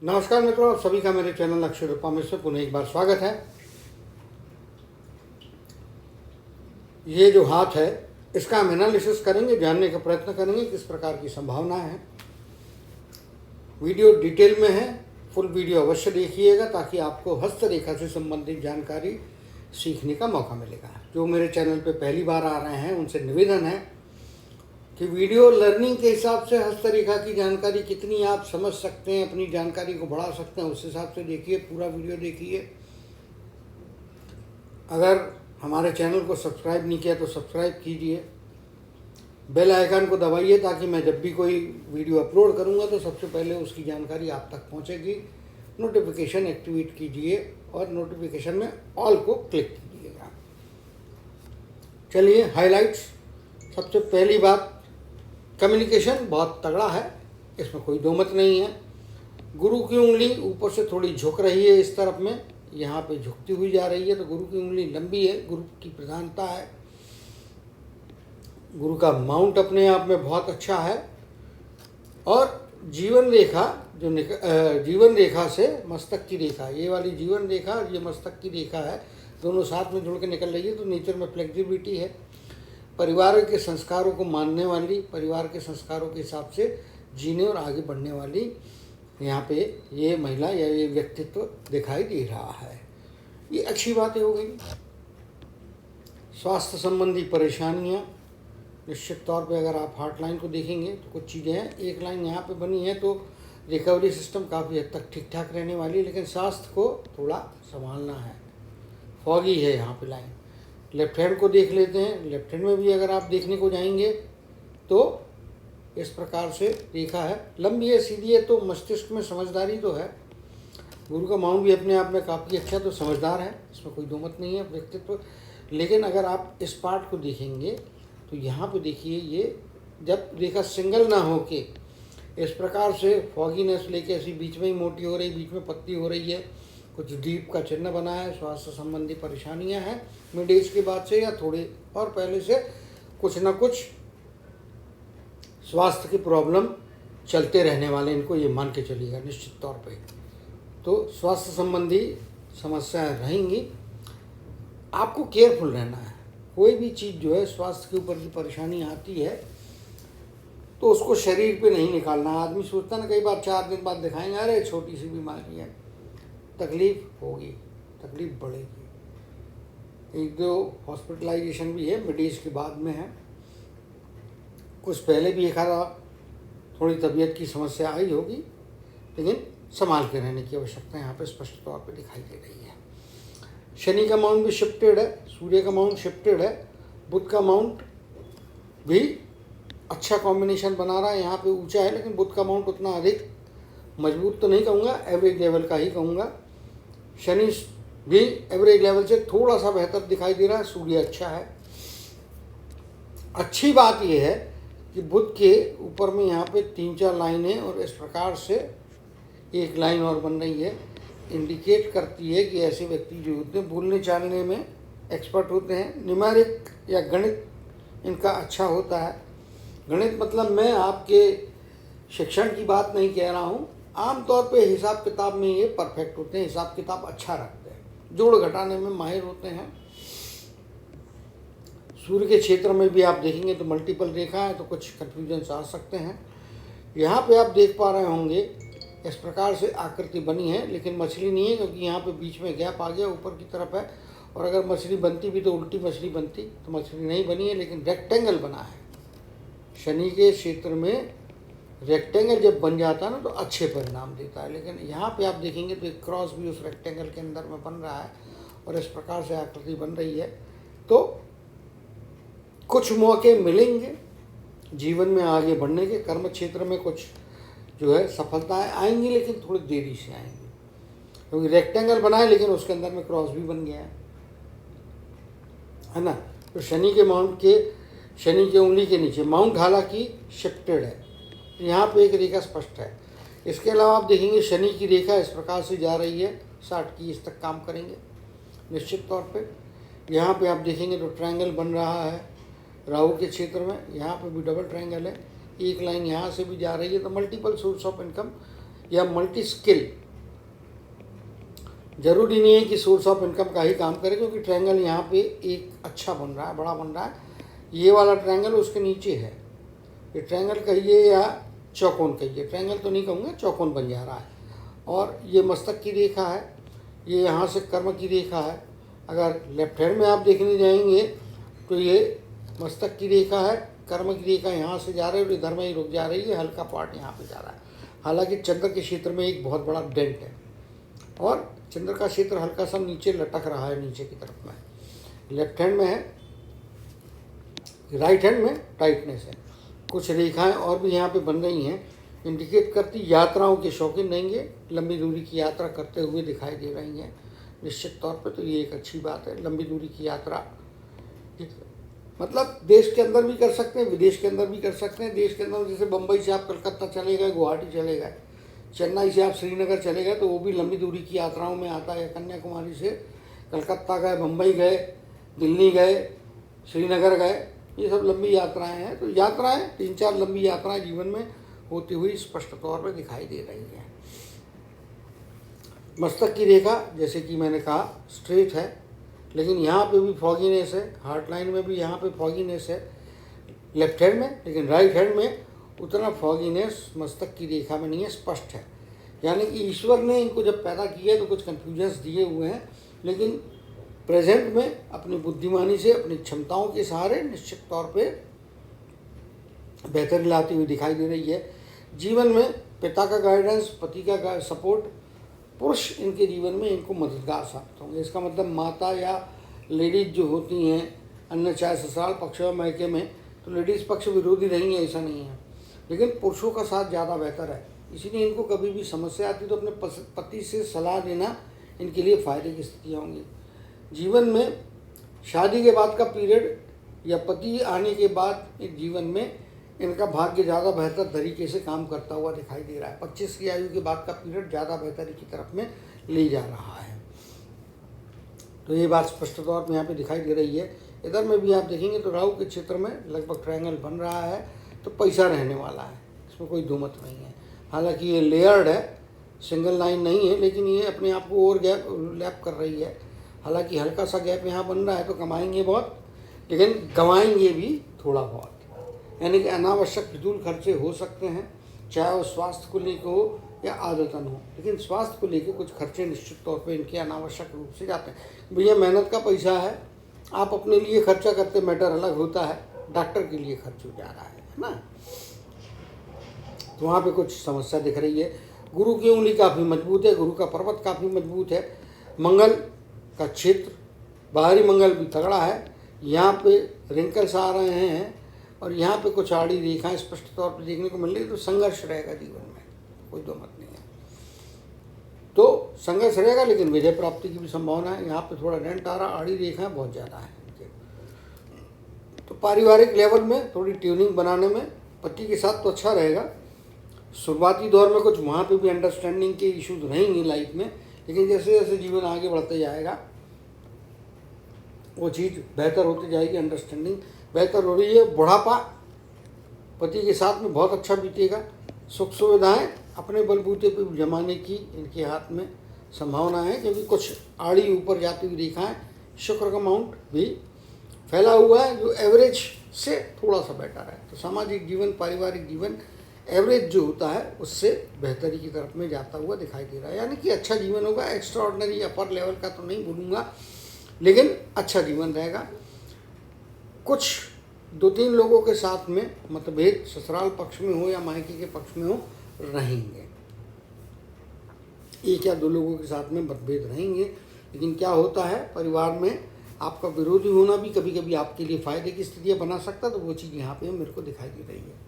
नमस्कार मित्रों, आप सभी का मेरे चैनल अक्षय रूपा में से पुनः एक बार स्वागत है। ये जो हाथ है इसका हम एनालिसिस करेंगे, जानने का प्रयत्न करेंगे किस प्रकार की संभावना है। वीडियो डिटेल में है, फुल वीडियो अवश्य देखिएगा ताकि आपको हस्तरेखा से संबंधित जानकारी सीखने का मौका मिलेगा। जो मेरे चैनल पे पहली बार आ रहे हैं उनसे निवेदन है कि वीडियो लर्निंग के हिसाब से हस्तरेखा की जानकारी कितनी आप समझ सकते हैं, अपनी जानकारी को बढ़ा सकते हैं, उस हिसाब से देखिए, पूरा वीडियो देखिए। अगर हमारे चैनल को सब्सक्राइब नहीं किया तो सब्सक्राइब कीजिए, बेल आइकन को दबाइए ताकि मैं जब भी कोई वीडियो अपलोड करूंगा तो सबसे पहले उसकी जानकारी आप तक पहुंचेगी। नोटिफिकेशन एक्टिवेट कीजिए और नोटिफिकेशन में ऑल को क्लिक कीजिएगा। चलिए हाइलाइट्स। सबसे पहली बात, कम्युनिकेशन बहुत तगड़ा है, इसमें कोई दो मत नहीं है। गुरु की उंगली ऊपर से थोड़ी झुक रही है इस तरफ में, यहाँ पे झुकती हुई जा रही है, तो गुरु की उंगली लंबी है, गुरु की प्रधानता है। गुरु का माउंट अपने आप में बहुत अच्छा है और जीवन रेखा जो जीवन रेखा से मस्तक की रेखा, ये वाली जीवन रेखा और ये मस्तक की रेखा है, दोनों साथ में जुड़ के निकल रही है, तो नेचर में फ्लेक्सिबिलिटी है। परिवार के संस्कारों को मानने वाली, परिवार के संस्कारों के हिसाब से जीने और आगे बढ़ने वाली यहाँ पे ये महिला या ये व्यक्तित्व दिखाई दे रहा है। ये अच्छी बातें हो गई। स्वास्थ्य संबंधी परेशानियाँ, निश्चित तौर पे अगर आप हार्ट लाइन को देखेंगे तो कुछ चीज़ें हैं। एक लाइन यहाँ पे बनी है तो रिकवरी सिस्टम काफ़ी हद तक ठीक ठाक रहने वाली है, लेकिन स्वास्थ्य को थोड़ा संभालना है। फॉगी है यहाँ पे लाइन। लेफ्ट हैंड को देख लेते हैं। लेफ्ट हैंड में भी अगर आप देखने को जाएंगे तो इस प्रकार से रेखा है, लंबी है, सीधी है, तो मस्तिष्क में समझदारी तो है। गुरु का माउंट भी अपने आप में काफ़ी अच्छा, तो समझदार है, इसमें कोई दो मत नहीं है व्यक्तित्व। लेकिन अगर आप इस पार्ट को देखेंगे तो यहाँ पे देखिए, ये जब रेखा सिंगल ना हो के इस प्रकार से फॉगीनेस लेके ऐसी बीच में ही मोटी हो रही, बीच में पतली हो रही है, कुछ डीप का चिन्ह बना है। स्वास्थ्य संबंधी परेशानियां हैं मिड एज के बाद से या थोड़े और पहले से कुछ ना कुछ स्वास्थ्य की प्रॉब्लम चलते रहने वाले, इनको ये मान के चलिएगा निश्चित तौर पे। तो स्वास्थ्य संबंधी समस्याएं रहेंगी, आपको केयरफुल रहना है। कोई भी चीज़ जो है स्वास्थ्य के ऊपर की परेशानी आती है तो उसको शरीर पे नहीं निकालना। आदमी सोचता है ना कई बार 4 दिन बाद दिखाएंगे, अरे छोटी सी बीमारी है, तकलीफ होगी, तकलीफ बढ़ेगी। एक दो हॉस्पिटलाइजेशन भी है मिड एज के बाद में है, कुछ पहले भी एक आधा थोड़ी तबीयत की समस्या आई होगी, लेकिन संभाल के रहने की आवश्यकता यहाँ पे स्पष्ट तौर पे दिखाई दे रही है। शनि का माउंट भी शिफ्टेड है, सूर्य का माउंट शिफ्टेड है, बुध का माउंट भी अच्छा कॉम्बिनेशन बना रहा है, यहाँ पे ऊंचा है, लेकिन बुध का माउंट उतना अधिक मजबूत तो नहीं कहूँगा, एवरेज लेवल का ही कहूँगा। शनि भी एवरेज लेवल से थोड़ा सा बेहतर दिखाई दे रहा है, सूर्य अच्छा है। अच्छी बात यह है कि बुध के ऊपर में यहाँ पे 3-4 लाइनें और इस प्रकार से एक लाइन और बन रही है, इंडिकेट करती है कि ऐसे व्यक्ति जो होते हैं बोलने चालने में एक्सपर्ट होते हैं। न्यूमेरिक या गणित इनका अच्छा होता है। गणित मतलब मैं आपके शिक्षण की बात नहीं कह रहा हूँ, आमतौर पे हिसाब किताब में ये परफेक्ट होते हैं, हिसाब किताब अच्छा रखते हैं, जोड़ घटाने में माहिर होते हैं। सूर्य के क्षेत्र में भी आप देखेंगे तो मल्टीपल रेखा है, तो कुछ कन्फ्यूजन आ सकते हैं। यहाँ पे आप देख पा रहे होंगे इस प्रकार से आकृति बनी है, लेकिन मछली नहीं है क्योंकि यहाँ पे बीच में गैप आ गया, ऊपर की तरफ है। और अगर मछली बनती भी तो उल्टी मछली बनती, तो मछली नहीं बनी है, लेकिन रेक्टेंगल बना है। शनि के क्षेत्र में रेक्टेंगल जब बन जाता है ना तो अच्छे परिणाम देता है, लेकिन यहाँ पे आप देखेंगे तो एक क्रॉस भी उस रेक्टेंगल के अंदर में बन रहा है और इस प्रकार से आकृति बन रही है। तो कुछ मौके मिलेंगे जीवन में आगे बढ़ने के, कर्म क्षेत्र में कुछ जो है सफलताएं आएंगी, लेकिन थोड़ी देरी से आएंगी क्योंकि रेक्टेंगल बना है लेकिन उसके अंदर में क्रॉस भी बन गया है ना। तो शनि के माउंट के, शनि के उंगली के नीचे माउंट हालांकि शिफ्टेड है, तो यहाँ पे एक रेखा स्पष्ट है। इसके अलावा आप देखेंगे शनि की रेखा इस प्रकार से जा रही है, 60 की इस तक काम करेंगे निश्चित तौर पे। यहाँ पे आप देखेंगे तो ट्रायंगल बन रहा है राहु के क्षेत्र में, यहाँ पे भी डबल ट्रायंगल है, एक लाइन यहाँ से भी जा रही है, तो मल्टीपल सोर्स ऑफ इनकम या मल्टी स्किल, जरूरी नहीं है कि सोर्स ऑफ इनकम का ही काम करे, क्योंकि ट्रायंगल यहाँ पे एक अच्छा बन रहा है, बड़ा बन रहा है। ये वाला ट्रायंगल उसके नीचे है, ये ट्रायंगल कहिए या चौकोन कहिए, ट्रायंगल तो नहीं कहूँगा, चौकोन बन जा रहा है। और ये मस्तक की रेखा है, ये यहाँ से कर्म की रेखा है। अगर लेफ्ट हैंड में आप देखने जाएंगे तो ये मस्तक की रेखा है, कर्म की रेखा यहाँ से जा रही है और इधर में ही रुक जा रही है, हल्का पार्ट यहाँ पे जा रहा है। हालांकि चंद्र के क्षेत्र में एक बहुत बड़ा डेंट है और चंद्र का क्षेत्र हल्का सा नीचे लटक रहा है, नीचे की तरफ में। लेफ्ट हैंड में है, राइट हैंड में टाइटनेस है। कुछ रेखाएं और भी यहाँ पे बन रही हैं, इंडिकेट करती यात्राओं के शौकीन रहेंगे, लंबी दूरी की यात्रा करते हुए दिखाई दे रही हैं निश्चित तौर पे। तो ये एक अच्छी बात है, लंबी दूरी की यात्रा मतलब देश के अंदर भी कर सकते हैं, विदेश के अंदर भी कर सकते हैं। देश के अंदर जैसे बम्बई से आप कलकत्ता चले गए, गुवाहाटी चले गए, चेन्नई से आप श्रीनगर चले गए, तो वो भी लंबी दूरी की यात्राओं में आता है। कन्याकुमारी से कलकत्ता गए, बम्बई गए, दिल्ली गए, श्रीनगर गए, ये सब लंबी यात्राएं हैं। तो यात्राएं 3-4 लंबी यात्राएं जीवन में होती हुई स्पष्ट तौर पर दिखाई दे रही हैं। मस्तक की रेखा जैसे कि मैंने कहा स्ट्रेट है, लेकिन यहाँ पे भी फॉगीनेस है, हार्ट लाइन में भी यहाँ पे फॉगीनेस है लेफ्ट हैंड में, लेकिन राइट हैंड में उतना फॉगीनेस मस्तक की रेखा में नहीं है, स्पष्ट है। यानी कि ईश्वर ने इनको जब पैदा किया तो कुछ कन्फ्यूजन्स दिए हुए हैं, लेकिन प्रेजेंट में अपनी बुद्धिमानी से, अपनी क्षमताओं के सहारे निश्चित तौर पे बेहतरी लाती हुई दिखाई दे रही है। जीवन में पिता का गाइडेंस, पति का सपोर्ट, पुरुष इनके जीवन में इनको मददगार साबित होंगे। इसका मतलब माता या लेडीज जो होती हैं, अन्य चाहे ससुराल पक्ष या मायके में, तो लेडीज़ पक्ष विरोधी नहीं है, ऐसा नहीं है, लेकिन पुरुषों का साथ ज़्यादा बेहतर है। इसीलिए इनको कभी भी समस्या आती तो अपने पति से सलाह लेना इनके लिए फ़ायदे की स्थितियाँ होंगी। जीवन में शादी के बाद का पीरियड या पति आने के बाद एक जीवन में इनका भाग्य ज़्यादा बेहतर तरीके से काम करता हुआ दिखाई दे रहा है। 25 की आयु के बाद का पीरियड ज़्यादा बेहतरी की तरफ में ले जा रहा है। तो ये बात स्पष्ट तौर पर यहाँ पे दिखाई दे रही है। इधर में भी आप देखेंगे तो राहु के क्षेत्र में लगभग ट्रायंगल बन रहा है, तो पैसा रहने वाला है, इसमें कोई दो मत नहीं है। हालांकि ये लेयर्ड है, सिंगल लाइन नहीं है, लेकिन ये अपने आप को और गैप लैप कर रही है। हालांकि हल्का सा गैप यहाँ बन रहा है, तो कमाएंगे बहुत, लेकिन गंवाएंगे भी थोड़ा बहुत। यानी कि अनावश्यक फिजूल खर्चे हो सकते हैं, चाहे वो स्वास्थ्य को लेकर हो या आदतन हो, लेकिन स्वास्थ्य को लेकर कुछ खर्चे निश्चित तौर पे इनके अनावश्यक रूप से जाते हैं। भैया मेहनत का पैसा है, आप अपने लिए खर्चा करते, मैटर अलग होता है, डॉक्टर के लिए खर्च हो जा रहा है ना, तो वहाँ पे कुछ समस्या दिख रही है। गुरु की उंगली काफ़ी मजबूत है, गुरु का पर्वत काफ़ी मजबूत है, मंगल का क्षेत्र, बाहरी मंगल भी तगड़ा है, यहाँ पे रिंकल्स आ रहे हैं और यहाँ पे कुछ आड़ी रेखाएं स्पष्ट तौर पर देखने को मिल रही है। तो संघर्ष रहेगा जीवन में, कोई दो मत नहीं है। तो संघर्ष रहेगा, लेकिन विजय प्राप्ति की भी संभावना है। यहाँ पे थोड़ा डेंट आ रहा, आड़ी रेखाएं बहुत ज़्यादा है। तो पारिवारिक लेवल में थोड़ी ट्यूनिंग बनाने में पति के साथ तो अच्छा रहेगा। शुरुआती दौर में कुछ वहाँ पे भी अंडरस्टैंडिंग के इश्यूज रहेंगे लाइफ में, लेकिन जैसे जैसे जीवन आगे बढ़ते जाएगा वो चीज़ बेहतर होती जाएगी, अंडरस्टैंडिंग बेहतर हो रही है। बुढ़ापा पति के साथ में बहुत अच्छा बीतेगा। सुख सुविधाएं अपने बलबूते पर जमाने की इनके हाथ में संभावना है, क्योंकि कुछ आड़ी ऊपर जाती हुई रेखाएं, शुक्र का माउंट भी फैला हुआ है जो एवरेज से थोड़ा सा बेटर है। तो सामाजिक जीवन, पारिवारिक जीवन एवरेज जो होता है उससे बेहतरी की तरफ में जाता हुआ दिखाई दे रहा है। यानी कि अच्छा जीवन होगा, एक्स्ट्रा ऑर्डिनरी अपर लेवल का तो नहीं बोलूँगा, लेकिन अच्छा जीवन रहेगा। कुछ 2-3 लोगों के साथ में मतभेद ससुराल पक्ष में हो या मायके के पक्ष में हो रहेंगे, 1 या 2 लोगों के साथ में मतभेद रहेंगे। लेकिन क्या होता है, परिवार में आपका विरोधी होना भी कभी कभी आपके लिए फ़ायदे की स्थितियाँ बना सकता है। तो वो चीज़ यहाँ पे मेरे को दिखाई दे रही है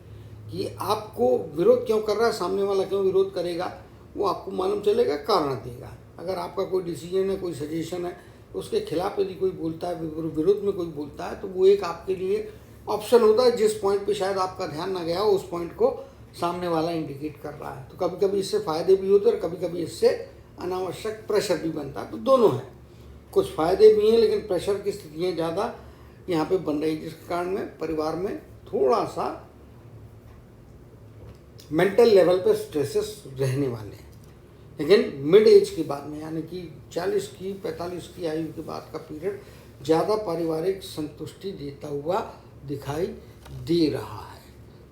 कि आपको विरोध क्यों कर रहा है, सामने वाला क्यों विरोध करेगा, वो आपको मालूम चलेगा, कारण देगा। अगर आपका कोई डिसीजन है, कोई सजेशन है, उसके खिलाफ यदि कोई बोलता है, विरोध में कोई बोलता है, तो वो एक आपके लिए ऑप्शन होता है। जिस पॉइंट पे शायद आपका ध्यान ना गया हो, उस पॉइंट को सामने वाला इंडिकेट कर रहा है। तो कभी कभी इससे फ़ायदे भी होते हैं और कभी कभी इससे अनावश्यक प्रेशर भी बनता है। तो दोनों है, कुछ फ़ायदे भी हैं, लेकिन प्रेशर की स्थितियाँ ज़्यादा यहाँ पे बन रही, जिसके कारण में परिवार में थोड़ा सा मेंटल लेवल पर स्ट्रेसेस रहने वाले हैं। लेकिन मिड एज के बाद में, यानी कि 40 की 45 की आयु के बाद का पीरियड ज़्यादा पारिवारिक संतुष्टि देता हुआ दिखाई दे रहा है।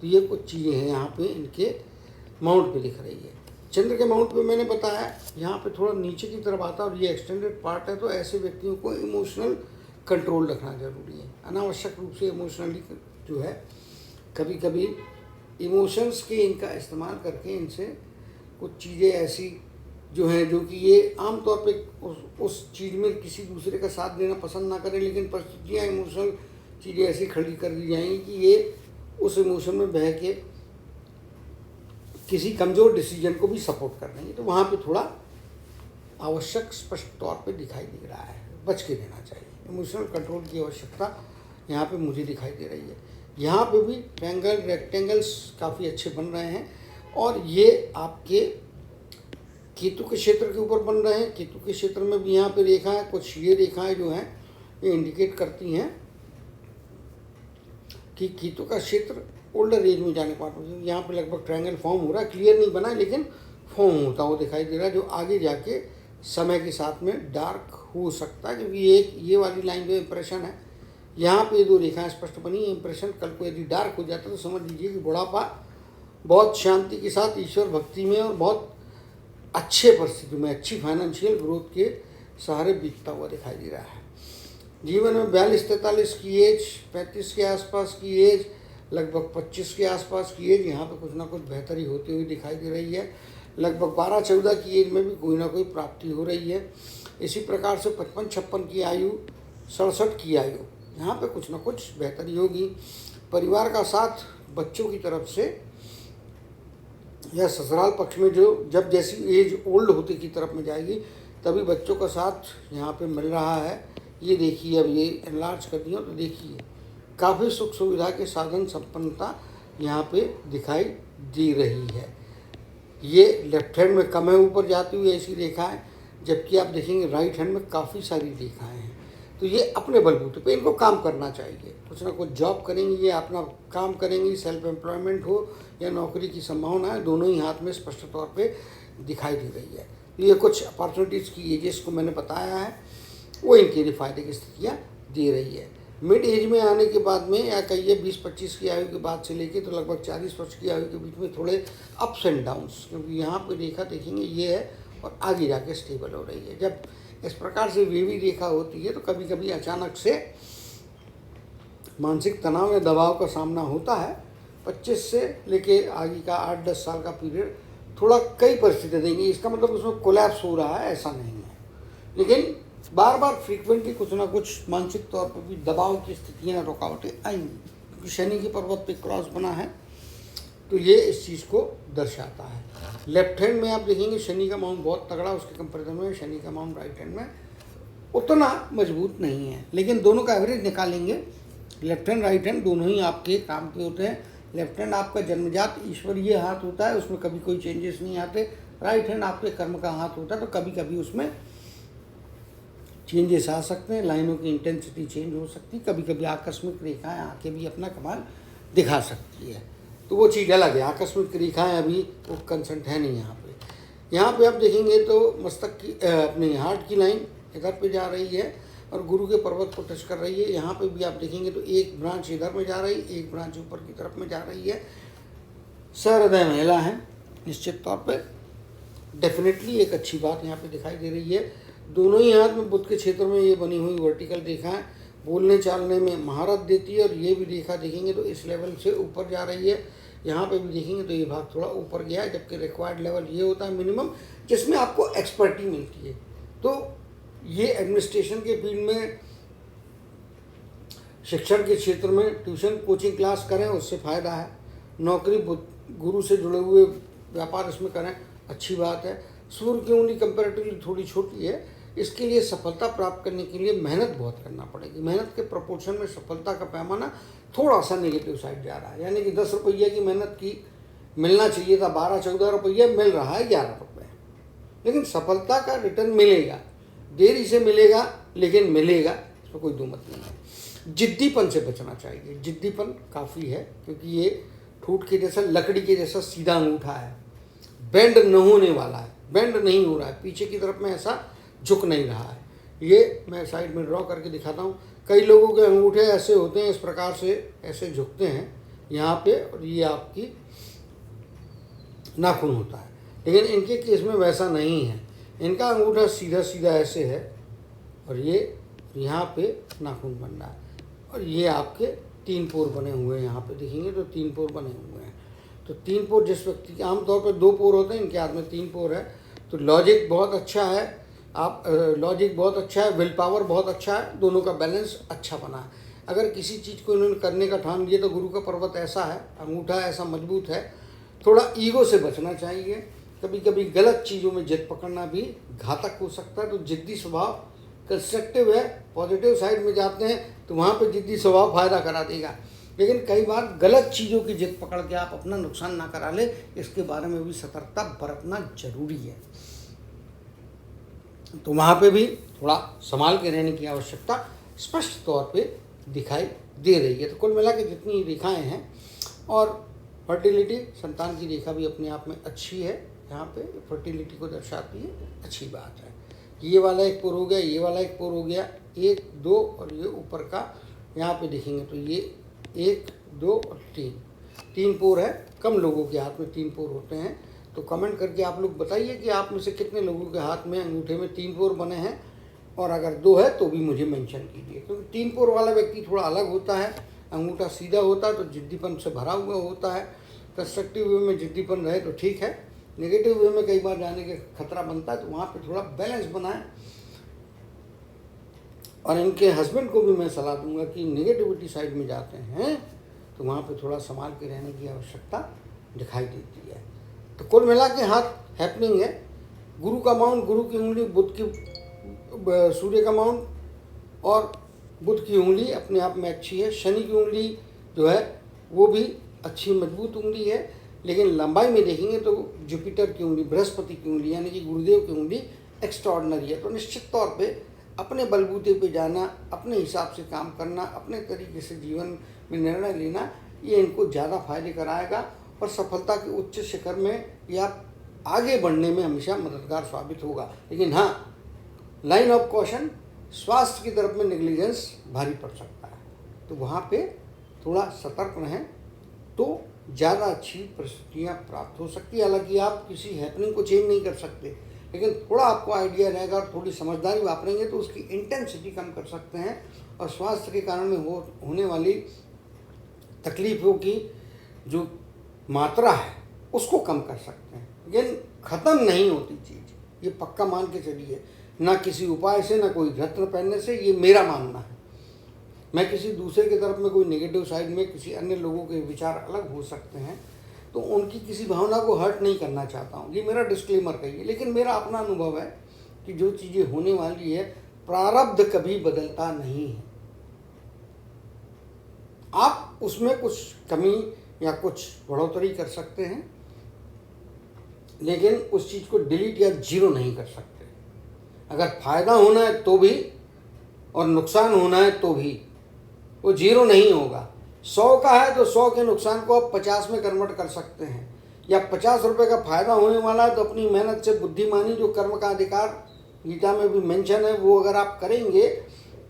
तो ये कुछ चीज़ें हैं यहाँ पे इनके माउंट पे दिख रही है। चंद्र के माउंट पे मैंने बताया यहाँ पे थोड़ा नीचे की तरफ आता है और ये एक्सटेंडेड पार्ट है, तो ऐसे व्यक्तियों को इमोशनल कंट्रोल रखना जरूरी है। अनावश्यक रूप से इमोशनली जो है कभी कभी इमोशंस के इनका इस्तेमाल करके इनसे कुछ चीज़ें ऐसी जो हैं, जो कि ये आमतौर पे उस चीज़ में किसी दूसरे का साथ देना पसंद ना करें, लेकिन परिस्थितियाँ इमोशनल चीज़ें ऐसी खड़ी कर दी जाएंगी कि ये उस इमोशन में बह के किसी कमज़ोर डिसीजन को भी सपोर्ट कर देंगे। तो वहाँ पे थोड़ा आवश्यक स्पष्ट तौर पे दिखाई दे रहा है, बच के रहना चाहिए। इमोशनल कंट्रोल की आवश्यकता यहाँ पे मुझे दिखाई दे रही है। यहाँ पे भी ट्रायंगल रेक्टेंगल्स काफ़ी अच्छे बन रहे हैं और ये आपके केतु के क्षेत्र के ऊपर बन रहे हैं। केतु के क्षेत्र में भी यहाँ पे रेखाएं, कुछ ये रेखाएं जो हैं ये इंडिकेट करती हैं कि केतु का क्षेत्र ओल्डर एज में जाने पर यहाँ पे लगभग ट्रायंगल फॉर्म हो रहा है। क्लियर नहीं बना लेकिन फॉर्म होता हुआ दिखाई दे रहा है, जो आगे जाके समय के साथ में डार्क हो सकता है, क्योंकि एक ये वाली लाइन जो इंप्रेशन है, यहाँ पे दो रेखाएं स्पष्ट बनी है। इंप्रेशन कल को यदि डार्क हो जाता है तो समझ लीजिए कि बुढ़ापा बहुत शांति के साथ ईश्वर भक्ति में और बहुत अच्छे परिस्थिति में, अच्छी फाइनेंशियल ग्रोथ के सहारे बीतता हुआ दिखाई दे रहा है। जीवन में 42-43 की एज, 35 के आसपास की एज, लगभग 25 के आसपास की एज, यहाँ पे कुछ ना कुछ बेहतरी होती हुई दिखाई दे रही है। लगभग 12-14 की एज में भी कोई ना कोई प्राप्ति हो रही है। इसी प्रकार से 55-56 की आयु, 67 की आयु, यहाँ पे कुछ ना कुछ बेहतरी होगी। परिवार का साथ बच्चों की तरफ से या ससुराल पक्ष में जो जब जैसी एज ओल्ड होती की तरफ में जाएगी तभी बच्चों का साथ यहाँ पे मिल रहा है। ये देखिए, अब ये एनलार्ज कर दिया तो देखिए काफ़ी सुख सुविधा के साधन संपन्नता यहाँ पे दिखाई दे रही है। ये लेफ्ट हैंड में कम है ऊपर जाती हुई ऐसी रेखाएं, जबकि आप देखेंगे राइट हैंड में काफ़ी सारी रेखाएं हैं। तो ये अपने बलबूते पे इनको काम करना चाहिए, कुछ ना कुछ जॉब करेंगे, ये अपना काम करेंगी, सेल्फ एम्प्लॉयमेंट हो या नौकरी की संभावना है, दोनों ही हाथ में स्पष्ट तौर पे दिखाई दे रही है। तो ये कुछ अपॉर्चुनिटीज़ की एजेस को मैंने बताया है, वो इनके लिए फायदे की स्थितियाँ दे रही है। मिड एज में आने के बाद में, या कहिए 20-25 की आयु के बाद से लेके तो लगभग 40 वर्ष की आयु के बीच में थोड़े अप्स एंड डाउन्स, क्योंकि यहाँ पे रेखा देखेंगे ये है और आगे जाके स्टेबल हो रही है। जब इस प्रकार से वेवी रेखा होती है तो कभी कभी अचानक से मानसिक तनाव या दबाव का सामना होता है। 25 से लेके आगे का 8-10 साल का पीरियड थोड़ा कई परिस्थितियाँ देंगी, इसका मतलब उसमें कोलैप्स हो रहा है ऐसा नहीं है, लेकिन बार बार फ्रीक्वेंटली कुछ ना कुछ मानसिक तौर पर भी दबाव की स्थितियाँ, रुकावटें आएंगी, क्योंकि शनि के पर्वत पे क्रॉस बना है तो ये इस चीज़ को दर्शाता है। लेफ्ट हैंड में आप देखेंगे शनि का माउंट बहुत तगड़ा, उसके कंपेरिजन में शनि का माउंट राइट हैंड में उतना मजबूत नहीं है, लेकिन दोनों का एवरेज निकालेंगे, लेफ्ट हैंड राइट हैंड दोनों ही आपके काम के होते हैं। लेफ्ट हैंड आपका जन्मजात ईश्वरीय हाथ होता है, उसमें कभी कोई चेंजेस नहीं आते। राइट हैंड आपके कर्म का हाथ होता है, तो कभी कभी उसमें चेंजेस आ सकते हैं, लाइनों की इंटेंसिटी चेंज हो सकती है, कभी कभी आकस्मिक रेखाएं आके भी अपना कमाल दिखा सकती है, तो वो चीज़ अलग है। आकस्मिक रेखाएं अभी वो कंसेंट है नहीं यहाँ पे। यहाँ पे आप देखेंगे तो मस्तक की अपने हार्ट की लाइन इधर पे जा रही है और गुरु के पर्वत को टच कर रही है। यहाँ पे भी आप देखेंगे तो एक ब्रांच इधर में जा रही है, एक ब्रांच ऊपर की तरफ में जा रही है। सहृदय महिला है, निश्चित तौर पे डेफिनेटली एक अच्छी बात यहाँ पे दिखाई दे रही है। दोनों ही हाथ में बुध के क्षेत्र में ये बनी हुई वर्टिकल रेखाएं बोलने चालने में महारत देती है, और ये भी रेखा देखेंगे तो इस लेवल से ऊपर जा रही है। यहाँ पे भी देखेंगे तो ये भाग थोड़ा ऊपर गया है, जबकि रिक्वायर्ड लेवल ये होता है मिनिमम, जिसमें आपको एक्सपर्टी मिलती है। तो ये एडमिनिस्ट्रेशन के फील्ड में, शिक्षण के क्षेत्र में ट्यूशन कोचिंग क्लास करें, उससे फ़ायदा है। नौकरी गुरु से जुड़े हुए व्यापार इसमें करें, अच्छी बात है। सूर्य की उंगली कंपैरेटिवली थोड़ी छोटी है, इसके लिए सफलता प्राप्त करने के लिए मेहनत बहुत करना पड़ेगी। मेहनत के प्रोपोर्शन में सफलता का पैमाना थोड़ा सा नेगेटिव साइड जा रहा है, यानी कि 10 रुपये की मेहनत की मिलना चाहिए था 12-14 रुपये, मिल रहा है 11 रुपये। लेकिन सफलता का रिटर्न मिलेगा, देरी से मिलेगा लेकिन मिलेगा, इसमें कोई दो मत नहीं है। जिद्दीपन से बचना चाहिए, जिद्दीपन काफ़ी है, क्योंकि ये फ्रूट के जैसा, लकड़ी के जैसा सीधा अंगूठा है, बेंड न होने वाला है, बेंड नहीं हो रहा है, पीछे की तरफ में ऐसा झुक नहीं रहा है। ये मैं साइड में ड्रॉ करके दिखाता हूँ। कई लोगों के अंगूठे ऐसे होते हैं, इस प्रकार से ऐसे झुकते हैं यहाँ पे, और ये आपकी नाखून होता है, लेकिन इनके केस में वैसा नहीं है। इनका अंगूठा सीधा सीधा ऐसे है, और ये यहाँ पे नाखून बन रहा है, और ये आपके 3 पोर बने हुए हैं। यहाँ पे देखेंगे तो 3 पोर बने हुए हैं। तो 3 पोर जिस व्यक्ति के आमतौर पर 2 पोर होते हैं, इनके हाथ में 3 पोर है। तो लॉजिक बहुत अच्छा है, लॉजिक बहुत अच्छा है, विल पावर बहुत अच्छा है, दोनों का बैलेंस अच्छा बना है। अगर किसी चीज़ को इन्होंने करने का ठान लिया तो गुरु का पर्वत ऐसा है, अंगूठा ऐसा मजबूत है। थोड़ा ईगो से बचना चाहिए, कभी कभी गलत चीज़ों में जिद पकड़ना भी घातक हो सकता है। तो जिद्दी स्वभाव कंस्ट्रक्टिव है, पॉजिटिव साइड में जाते हैं तो वहाँ पे जिद्दी स्वभाव फायदा करा देगा, लेकिन कई बार गलत चीज़ों की जिद पकड़ के आप अपना नुकसान ना करा ले, इसके बारे में भी सतर्कता बरतना जरूरी है। तो वहाँ पे भी थोड़ा संभाल के रहने की आवश्यकता स्पष्ट तौर पे दिखाई दे रही है। तो कुल मिला के जितनी रेखाएं हैं, और फर्टिलिटी, संतान की रेखा भी अपने आप में अच्छी है, यहाँ पे फर्टिलिटी को दर्शाती है, अच्छी बात है। ये वाला एक पोर हो गया, ये वाला एक पोर हो गया, 1 2, और ये ऊपर का यहाँ पे देखेंगे तो ये 1 2 और 3 पोर है। कम लोगों के हाथ में 3 पोर होते हैं। तो कमेंट करके आप लोग बताइए कि आप में से कितने लोगों के हाथ में अंगूठे में 3 पोर बने हैं, और अगर 2 है तो भी मुझे मेंशन कीजिए, क्योंकि 3 पोर वाला व्यक्ति थोड़ा अलग होता है, अंगूठा सीधा होता है तो जिद्दीपन से भरा हुआ होता है। कंस्ट्रक्टिव वे में जिद्दीपन रहे तो ठीक है, नेगेटिव वे में कई बार जाने का खतरा बनता है, तो वहाँ पे थोड़ा बैलेंस बनाएं। और इनके हस्बैंड को भी मैं सलाह दूंगा कि नेगेटिविटी साइड में जाते हैं तो वहाँ पे थोड़ा संभाल के रहने की आवश्यकता दिखाई देती है। तो कुल मिला के हाथ हैपनिंग है। गुरु का माउंट, गुरु की उंगली, बुध की, सूर्य का माउंट और बुध की उंगली अपने आप में अच्छी है। शनि की उंगली जो है वो भी अच्छी मजबूत उंगली है, लेकिन लंबाई में देखेंगे तो जुपिटर की उंगली, बृहस्पति की उंगली यानी कि गुरुदेव की उंगली एक्स्ट्राऑर्डिनरी है। तो निश्चित तौर पे अपने बलबूते पे जाना, अपने हिसाब से काम करना, अपने तरीके से जीवन में निर्णय लेना, ये इनको ज़्यादा फायदे कराएगा और सफलता के उच्च शिखर में या आगे बढ़ने में हमेशा मददगार साबित होगा। लेकिन हाँ, लाइन ऑफ कॉशन, स्वास्थ्य की तरफ में नेग्लिजेंस भारी पड़ सकता है, तो वहाँ पे थोड़ा सतर्क रहें तो ज़्यादा अच्छी परिस्थितियाँ प्राप्त हो सकती है। हालांकि आप किसी हैपनिंग को चेंज नहीं कर सकते, लेकिन थोड़ा आपको आइडिया रहेगा और थोड़ी समझदारी वापरेंगे तो उसकी इंटेंसिटी कम कर सकते हैं, और स्वास्थ्य के कारण में होने वाली तकलीफों की जो मात्रा है उसको कम कर सकते हैं। लेकिन ख़त्म नहीं होती चीज़, ये पक्का मान के चलिए, ना किसी उपाय से, ना कोई रत्न पहनने से, ये मेरा मानना है। मैं किसी दूसरे की तरफ में कोई नेगेटिव साइड में किसी अन्य लोगों के विचार अलग हो सकते हैं, तो उनकी किसी भावना को हर्ट नहीं करना चाहता हूँ, ये मेरा डिस्क्लेमर कहिए। लेकिन मेरा अपना अनुभव है कि जो चीज़ें होने वाली है, प्रारब्ध कभी बदलता नहीं है। आप उसमें कुछ कमी या कुछ बढ़ोतरी कर सकते हैं, लेकिन उस चीज़ को डिलीट या जीरो नहीं कर सकते। अगर फायदा होना है तो भी और नुकसान होना है तो भी, वो जीरो नहीं होगा। 100 का है तो 100 के नुकसान को आप 50 में कन्वर्ट कर सकते हैं, या 50 रुपये का फायदा होने वाला है तो अपनी मेहनत से बुद्धिमानी, जो कर्म का अधिकार गीता में भी मेंशन है, वो अगर आप करेंगे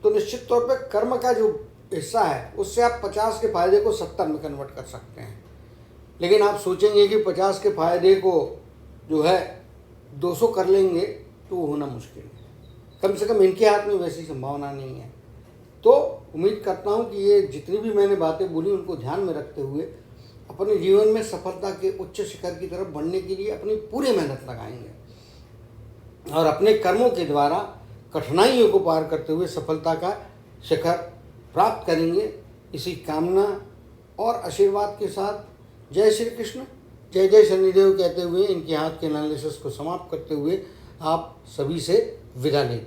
तो निश्चित तौर पे कर्म का जो हिस्सा है उससे आप 50 के फायदे को 70 में कन्वर्ट कर सकते हैं। लेकिन आप सोचेंगे कि 50 के फायदे को जो है 200 कर लेंगे, तो वो होना मुश्किल है। कम से कम इनके हाथ में वैसी संभावना नहीं है। तो उम्मीद करता हूँ कि ये जितनी भी मैंने बातें बोली उनको ध्यान में रखते हुए अपने जीवन में सफलता के उच्च शिखर की तरफ बढ़ने के लिए अपनी पूरी मेहनत लगाएंगे और अपने कर्मों के द्वारा कठिनाइयों को पार करते हुए सफलता का शिखर प्राप्त करेंगे। इसी कामना और आशीर्वाद के साथ जय श्री कृष्ण, जय जय शनिदेव कहते हुए इनके हाथ के एनालिसिस को समाप्त करते हुए आप सभी से विदा लेते हैं।